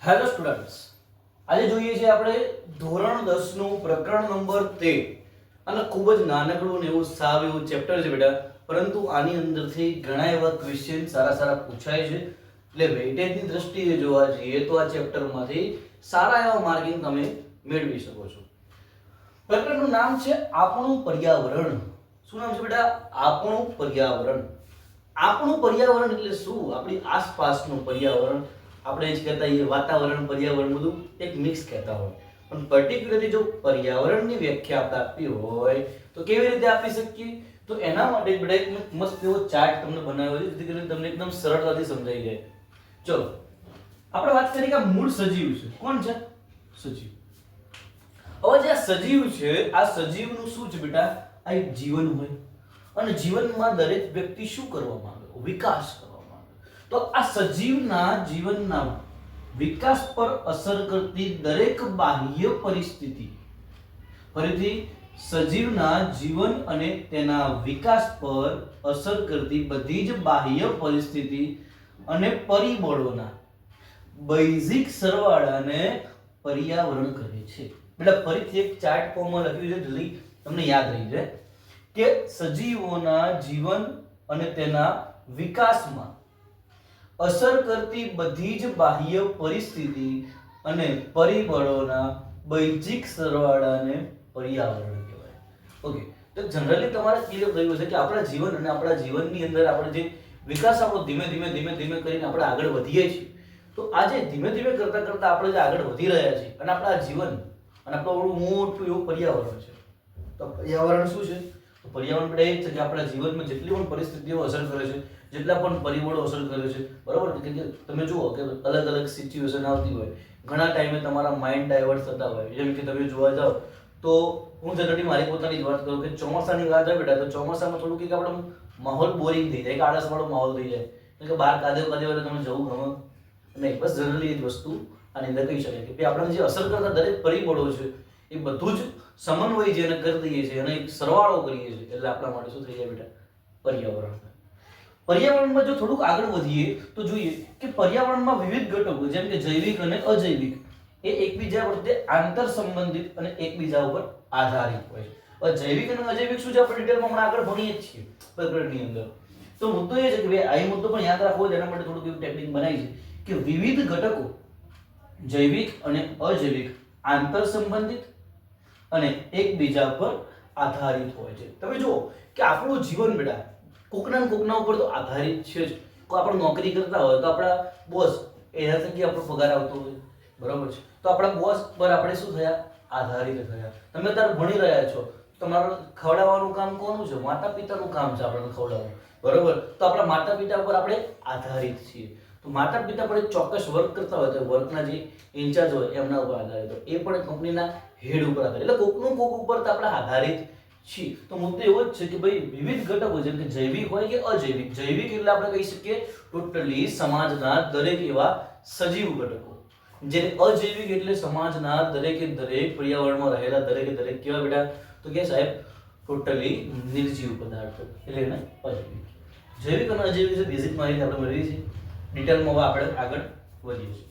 Hello students, આજે જોઈએ છે આપણે ધોરણ 10 નું પ્રકરણ નંબર 13 અને ખૂબ જ નાનકડું ને એવું સાવ એવું ચેપ્ટર છે બેટા, પરંતુ આની અંદરથી ઘણા એવા ક્વેશ્ચન સારા પૂછાય છે. એટલે વેઇટેજની દ્રષ્ટિએ જોવા જઈએ તો આ ચેપ્ટરમાંથી સારા એવા માર્કિંગ તમે મેળવી શકો છો. પ્રકરણનું નામ છે આપણું પર્યાવરણ. શું નામ છે બેટા? આપણું પર્યાવરણ. આપણું પર્યાવરણ એટલે શું? આપણી આસપાસનું પર્યાવરણ. આપણે જ કહેતા હોઈએ વાતાવરણ, પર્યાવરણ બધું એક મિક્સ કહેતા હોય, પણ પર્ટિક્યુલરલી જો પર્યાવરણની વ્યાખ્યા આપણે આપવી હોય તો કેવી રીતે આપી શકીએ? તો એના માટે બેટા એક મસ્ત એવો ચાર્ટ તમને બનાવ્યો છે જેથી કરીને તમને એકદમ સરળતાથી સમજાઈ જાય. ચલો આપણે વાત કરીએ કે આ મૂળ સજીવ છે. કોણ છે? સજીવ. હવે જે આ સજીવ છે, આ સજીવનું શું છે બેટા? આ એક જીવન હોય અને જીવનમાં દરેક વ્યક્તિ શું કરવા માંગે? વિકાસ કરવા માંગે. તો આ સજીવના જીવનના વિકાસ પર અસર કરતી દરેક બાહ્ય પરિસ્થિતિ, ફરીથી સજીવના જીવન અને તેના વિકાસ પર અસર કરતી બધી જ બાહ્ય પરિસ્થિતિ અને પરિબળોના બેઝિક સરવાળાને પર્યાવરણ કહે છે. બેટા ફરીથી એક ચાર્ટ ફોર્મમાં લખ્યું છે, જલ્દી તમને યાદ રહી જાય કે સજીવોના જીવન અને તેના વિકાસમાં અસર કરતી બધી જ બાહ્ય પરિસ્થિતિ અને પરિબળોના બેઝિક સરવાળાને પર્યાવરણ કહેવાય. ઓકે, તો જનરલી તમારે ક્લિયર થયું છે કે આપણા જીવન અને આપણા જીવનની અંદર આપણે જે વિકાસ આપણો ધીમે ધીમે કરીને આપણે આગળ વધીએ છીએ, તો આજે ધીમે કરતા આપણે જે આગળ વધી રહ્યા છીએ અને આપણા જીવન અને આપણું મોટું એવું પર્યાવરણ છે. તો પર્યાવરણ શું છે? તો પર્યાવરણ એટલે એ જ છે કે આપણા જીવનમાં જેટલી પણ પરિસ્થિતિઓ અસર કરે છે, જેટલા પણ પરિબળો અસર કરે છે, બરાબર? કે તમે જુઓ કે અલગ સિચ્યુએશન આવતી હોય, ઘણા ટાઈમે તમારા માઇન્ડ ડાયવર્ટ થતા હોય. જેમ કે તમે જોવા જાઓ તો હું જનરલી મારી પોતાની જ વાત કરું કે ચોમાસાની વાત આવે બેટા, તો ચોમાસામાં થોડું કંઈક આપણો માહોલ બોરિંગ થઈ જાય, એક આળસવાળો માહોલ થઈ જાય, એટલે કે બહાર કાદવ એટલે તમે જવું ગમે નહીં. બસ જનરલી એ જ વસ્તુ આની અંદર કહી શકાય કે આપણને જે અસર કરતા દરેક પરિબળો છે એ બધું જ સમન્વય જેને કરી દઈએ છીએ અને એક સરવાળો કરીએ છીએ, એટલે આપણા માટે શું થઈ જાય બેટા? પર્યાવરણ. પર્યાવરણમાં જો થોડુંક આગળ વધીએ તો જોઈએ કે પર્યાવરણમાં વિવિધ ઘટકો જેમ કે જૈવિક અને અજૈવિક એ એકબીજા વચ્ચે આંતર સંબંધિત અને એકબીજા ઉપર આધારિત હોય છે. હવે જૈવિક અને અજૈવિક શું છે આપણે ડિટેલમાં હમણાં આગળ ભણીએ જ છીએ પ્રકરણની અંદર. તો મુદ્દો એ છે કે ભાઈ આ મુદ્દો પણ યાદ રાખવો છે, એના માટે થોડુંક એવું ટેકનિક બનાવી છે કે વિવિધ ઘટકો જૈવિક અને અજૈવિક આંતર સંબંધિત અને એકબીજા પર આધારિત હોય છે. તમે જુઓ કે આપણું જીવન બેટા કોકના ઉપર તો આધારિત છે જ. કોઈ આપણે નોકરી કરતા હોય તો આપણા બોસ એના થકી આપણો પગાર આવતો હોય, બરાબર છે? તો આપણા બોસ પર આપણે શું થયા? આધારિત થયા. તમે અત્યારે ભણી રહ્યા છો, તમારું ખવડાવવાનું કામ કોનું છે? માતા પિતાનું કામ છે આપણને ખવડાવવાનું, બરાબર? તો આપણા માતા પિતા ઉપર આપણે આધારિત છીએ. તો માતા પિતા પર ચોક્કસ વર્ક કરતા હોય તો વર્કના જે ઇન્ચાર્જ હોય એમના ઉપર આધારિત હોય, એ પણ કંપનીના હેડ ઉપર આધારિત, એટલે કોક ઉપર તો આપણે આધારિત છીએ. તો મુદ્દો એવો જ છે કે ભાઈ વિવિધ ઘટકો જેમ કે જૈવિક હોય કે અજૈવિક. જૈવિક એટલે આપણે કહી શકીએ ટોટલી સમાજના દરેક એવા સજીવ ઘટકો. જ્યારે અજૈવિક એટલે સમાજના દરેકે દરેક પર્યાવરણમાં રહેલા દરેકે દરેક કેવા બેટા? તો કે સાહેબ ટોટલી નિર્જીવ પદાર્થો, એટલે એને અજૈવિક. જૈવિક અને અજૈવિક જે બેઝિક માહિતી આપણે મેળવી છે, ડિટેલમાં આપણે આગળ વધીએ છીએ.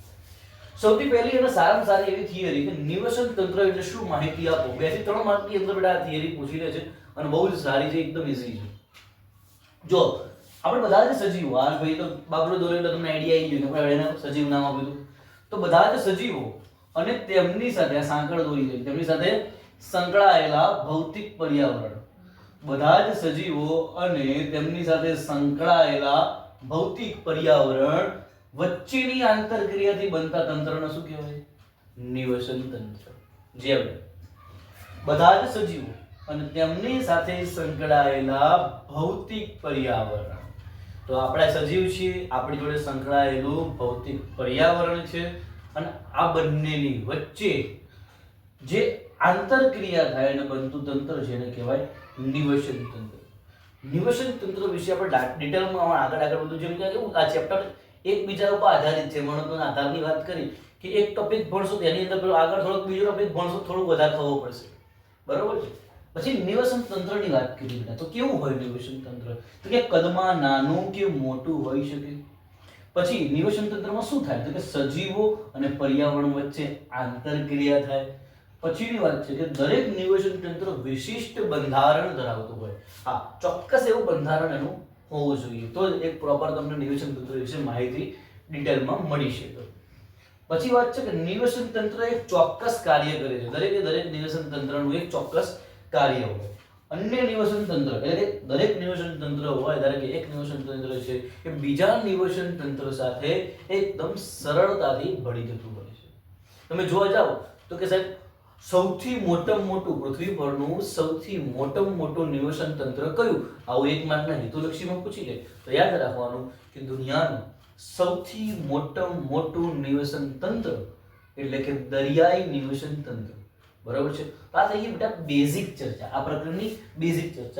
સૌથી પહેલી અને સારામાં સારી એવી થિયરી કે નિવસન તંત્ર એટલે શું? માહિતી આપો. 2 થી 3 માર્કની અંદર બેટા આ થિયરી પૂછી લે છે અને બહુ જ સારી છે, એકદમ ઈઝી છે. જો આપણે બધા જ સજીવો, હાલ ભાઈ તો બાબલો દોરે એટલે તમને આઈડિયા આવી ગયો કે એને સજીવ નામ આપ્યું હતું. તો બધા જ સજીવો અને તેમની સાથે આ સાંકળ દોરી છે, તેમની સાથે સંકળાયેલા ભૌતિક પર્યાવરણ. બધા જ સજીવો અને તેમની સાથે સંકળાયેલા ભૌતિક પર્યાવરણ વચ્ચેની આંતરક્રિયાથી બનતા તંત્રને શું કહેવાય? નિવસન તંત્ર. જે બધા જ સજીવો અને તેમની સાથે સંકળાયેલા ભૌતિક પર્યાવરણ. તો આપણા સજીવ છીએ, આપણી જોડે સંકળાયેલું ભૌતિક પર્યાવરણ છે અને આ બંનેની વચ્ચે જે આંતરક્રિયા થાય અને બનતું તંત્ર છે એને કહેવાય નિવસન તંત્ર. નિવસન તંત્ર વિશે આપણે ડિટેલમાં આગળ બધું જેમ કે આ ચેપ્ટર એકબીજા ઉપર આધારિત છે. મહત્વના આધારની વાત કરી કે એક ટોપિક ભણશો તેની અંદર આગળ થોડોક બીજો ટોપિક ભણશો, થોડું વધારે ખબર પડશે, બરાબર છે? પછી નિવસન તંત્રની વાત કરી બેટા, તો કેવું હોય નિવસન તંત્ર? તો કે કદમાં નાનું કે મોટું હોઈ શકે, પછી નિવેશન તંત્રમાં શું થાય તો કે સજીવો અને પર્યાવરણ વચ્ચે આંતરક્રિયા થાય. પછીની વાત છે કે દરેક નિવેશન તંત્ર વિશિષ્ટ બંધારણ ધરાવતું હોય. હા, ચોક્કસ એવું બંધારણ એનું હોવું જોઈએ તો જ એક પ્રોપર તમને નિવેશન તંત્ર વિશે માહિતી ડિટેલમાં મળી શકે. પછી વાત છે કે નિવેશન તંત્ર એક ચોક્કસ કાર્ય કરે છે. દરેકે દરેક નિવેશન તંત્રનું એક ચોક્કસ કાર્ય હોય. અન્ય નિવેશન તંત્ર એટલે કે દરેક નિવેશન તંત્ર હોય ધારો કે એક નિવેશન તંત્ર છે કે બીજા નિવેશન તંત્ર સાથે એકદમ સરળતાથી ભળી જતું હોય છે. તમે જોવા જાઓ તો કે સાહેબ સૌથી મોટામાં મોટું પૃથ્વી પરનું સૌથી મોટામાં મોટું નિવેશન તંત્ર કયું? આવું એક માર્કના હેતુલક્ષીમાં પૂછી લે તો યાદ રાખવાનું કે દુનિયાનું સૌથી મોટામાં મોટું નિવેશન તંત્ર એટલે કે દરિયાઈ નિવેશન તંત્ર. બરાબર છે. આ થઈ ગઈ બેટા બેઝિક ચર્ચા, આ પ્રકરણની બેઝિક ચર્ચા.